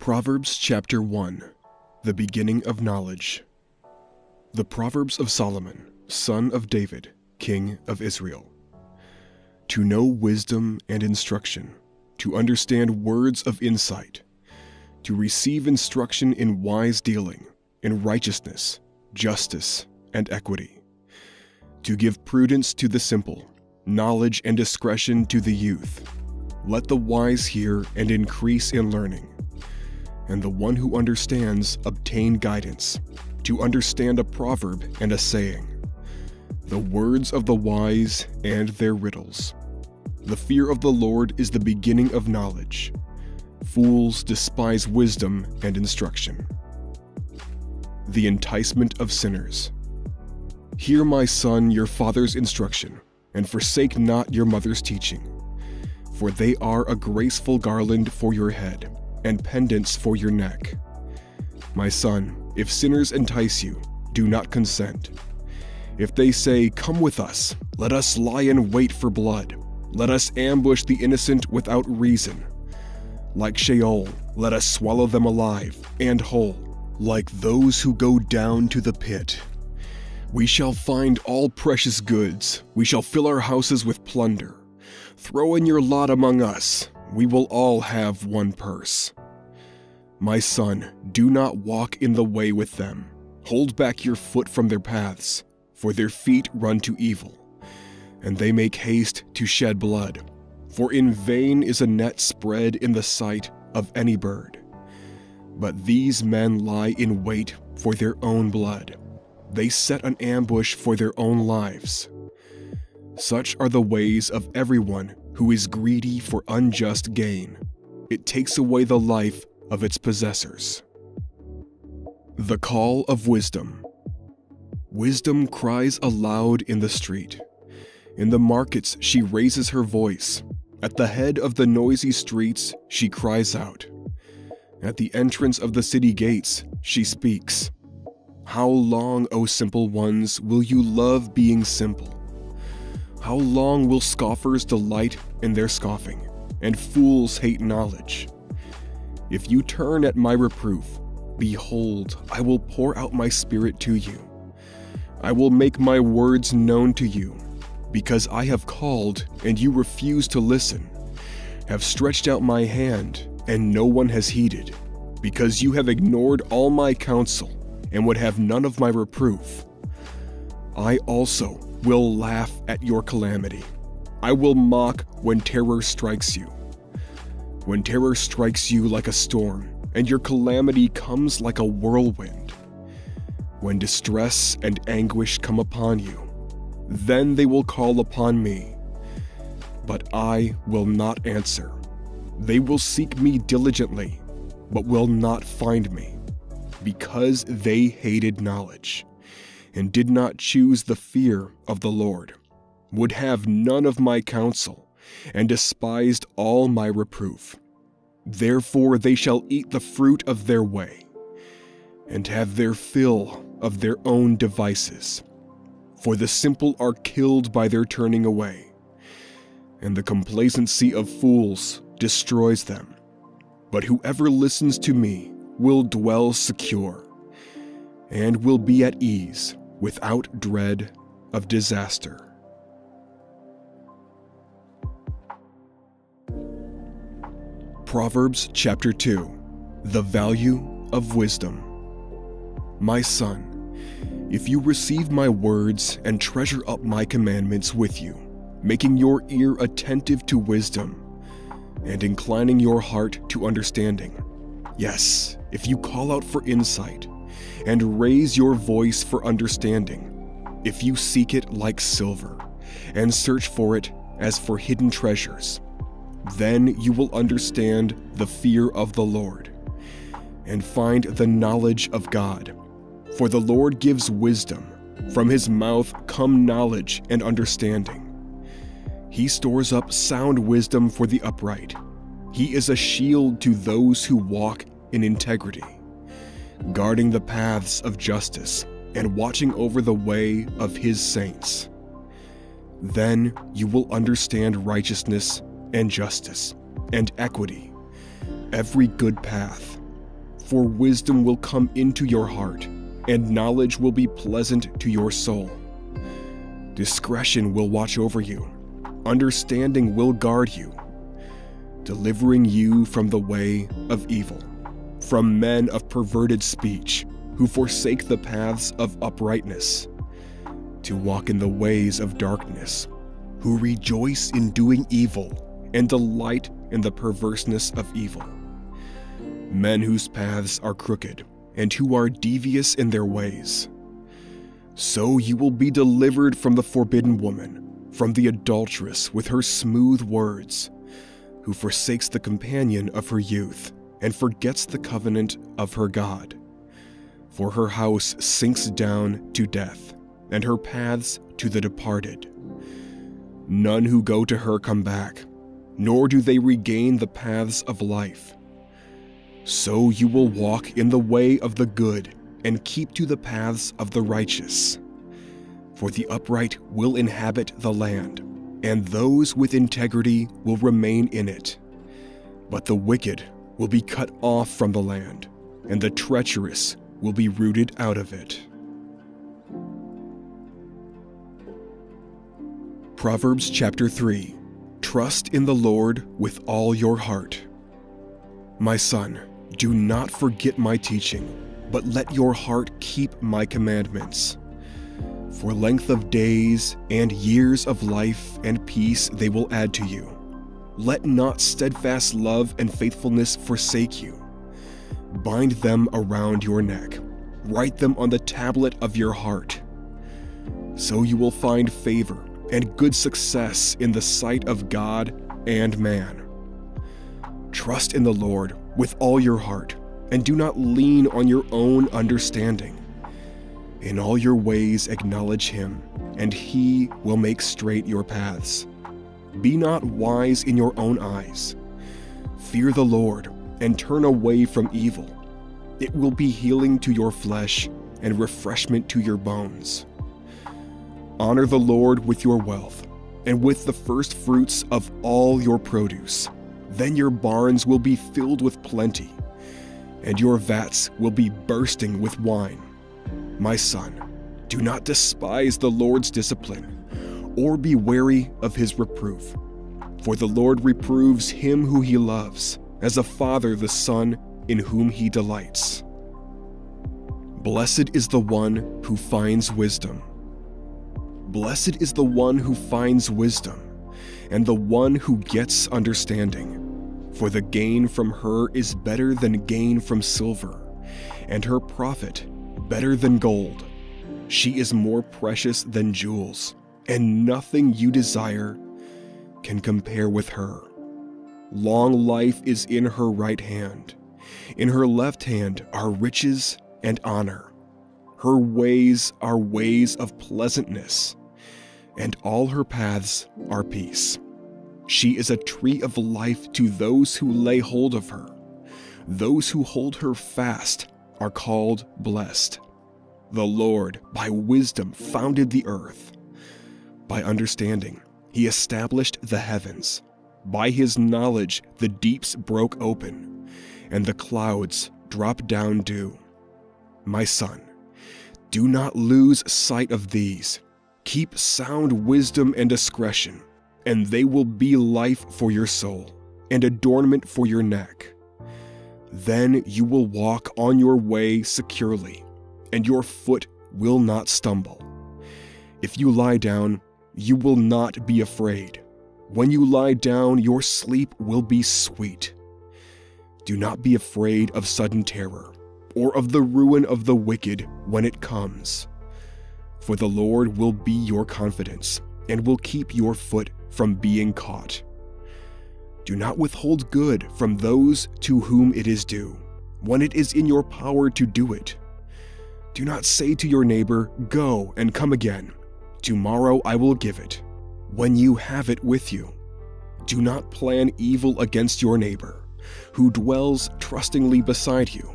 Proverbs chapter 1, the beginning of knowledge. The Proverbs of Solomon, son of David, king of Israel. To know wisdom and instruction, to understand words of insight, to receive instruction in wise dealing, in righteousness, justice, and equity, to give prudence to the simple, knowledge and discretion to the youth. Let the wise hear and increase in learning, and the one who understands obtain guidance, to understand a proverb and a saying, the words of the wise and their riddles. The fear of the Lord is the beginning of knowledge. Fools despise wisdom and instruction. The enticement of sinners. Hear, my son, your father's instruction, and forsake not your mother's teaching, for they are a graceful garland for your head, and pendants for your neck. My son, if sinners entice you, do not consent. If they say, "Come with us, let us lie in wait for blood, let us ambush the innocent without reason. Like Sheol, let us swallow them alive and whole, like those who go down to the pit. We shall find all precious goods, we shall fill our houses with plunder. Throw in your lot among us, we will all have one purse. My son, do not walk in the way with them. Hold back your foot from their paths, for their feet run to evil, and they make haste to shed blood. For in vain is a net spread in the sight of any bird. But these men lie in wait for their own blood. They set an ambush for their own lives. Such are the ways of everyone who is greedy for unjust gain. It takes away the life of its possessors. The call of wisdom. Wisdom cries aloud in the street. In the markets she raises her voice. At the head of the noisy streets she cries out. At the entrance of the city gates she speaks. How long, O simple ones, will you love being simple? How long will scoffers delight in their scoffing, and fools hate knowledge? If you turn at my reproof, behold, I will pour out my spirit to you. I will make my words known to you, because I have called and you refuse to listen, have stretched out my hand and no one has heeded, because you have ignored all my counsel and would have none of my reproof. I also will laugh at your calamity. I will mock when terror strikes you. When terror strikes you like a storm, and your calamity comes like a whirlwind. When distress and anguish come upon you, then they will call upon me, but I will not answer. They will seek me diligently, but will not find me, because they hated knowledge, and did not choose the fear of the Lord, would have none of my counsel, and despised all my reproof. Therefore they shall eat the fruit of their way, and have their fill of their own devices. For the simple are killed by their turning away, and the complacency of fools destroys them. But whoever listens to me will dwell secure, and will be at ease without dread of disaster. Proverbs chapter 2, the value of wisdom. My son, if you receive my words and treasure up my commandments with you, making your ear attentive to wisdom, and inclining your heart to understanding. Yes, if you call out for insight, and raise your voice for understanding, if you seek it like silver, and search for it as for hidden treasures, then you will understand the fear of the Lord, and find the knowledge of God. For the Lord gives wisdom, from his mouth come knowledge and understanding. He stores up sound wisdom for the upright. He is a shield to those who walk in integrity, guarding the paths of justice and watching over the way of his saints. Then you will understand righteousness and justice and equity, every good path, for wisdom will come into your heart, and knowledge will be pleasant to your soul. Discretion will watch over you, understanding will guard you, delivering you from the way of evil, from men of perverted speech, who forsake the paths of uprightness, to walk in the ways of darkness, who rejoice in doing evil and delight in the perverseness of evil. Men whose paths are crooked and who are devious in their ways. So you will be delivered from the forbidden woman, from the adulteress with her smooth words, who forsakes the companion of her youth and forgets the covenant of her God. For her house sinks down to death, and her paths to the departed. None who go to her come back, nor do they regain the paths of life. So you will walk in the way of the good, and keep to the paths of the righteous. For the upright will inhabit the land, and those with integrity will remain in it. But the wicked will be cut off from the land, and the treacherous will be rooted out of it. Proverbs chapter 3. Trust in the Lord with all your heart. My son, do not forget my teaching, but let your heart keep my commandments. For length of days and years of life and peace they will add to you. Let not steadfast love and faithfulness forsake you. Bind them around your neck. Write them on the tablet of your heart. So you will find favor and good success in the sight of God and man. Trust in the Lord with all your heart, and do not lean on your own understanding. In all your ways acknowledge him, and he will make straight your paths. Be not wise in your own eyes. Fear the Lord, and turn away from evil. It will be healing to your flesh and refreshment to your bones. Honor the Lord with your wealth, and with the first fruits of all your produce. Then your barns will be filled with plenty, and your vats will be bursting with wine. My son, do not despise the Lord's discipline, or be wary of his reproof. For the Lord reproves him who he loves, as a father the son in whom he delights. Blessed is the one who finds wisdom. Blessed is the one who finds wisdom, and the one who gets understanding. For the gain from her is better than gain from silver, and her profit better than gold. She is more precious than jewels, and nothing you desire can compare with her. Long life is in her right hand. In her left hand are riches and honor. Her ways are ways of pleasantness, and all her paths are peace. She is a tree of life to those who lay hold of her. Those who hold her fast are called blessed. The Lord, by wisdom, founded the earth. By understanding, he established the heavens. By his knowledge, the deeps broke open, and the clouds dropped down dew. My son, do not lose sight of these. Keep sound wisdom and discretion, and they will be life for your soul, and adornment for your neck. Then you will walk on your way securely, and your foot will not stumble. If you lie down, you will not be afraid. When you lie down, your sleep will be sweet. Do not be afraid of sudden terror, or of the ruin of the wicked when it comes. For the Lord will be your confidence, and will keep your foot from being caught. Do not withhold good from those to whom it is due, when it is in your power to do it. Do not say to your neighbor, "Go and come again. Tomorrow I will give it," when you have it with you. Do not plan evil against your neighbor, who dwells trustingly beside you.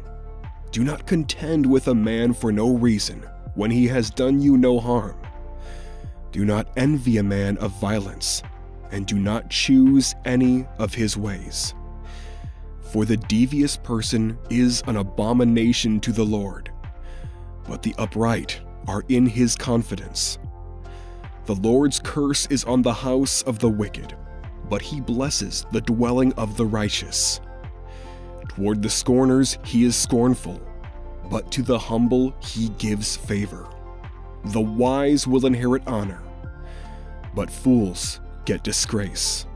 Do not contend with a man for no reason, when he has done you no harm. Do not envy a man of violence, and do not choose any of his ways. For the devious person is an abomination to the Lord, but the upright are in his confidence. The Lord's curse is on the house of the wicked, but he blesses the dwelling of the righteous. Toward the scorners he is scornful, but to the humble he gives favor. The wise will inherit honor, but fools get disgrace.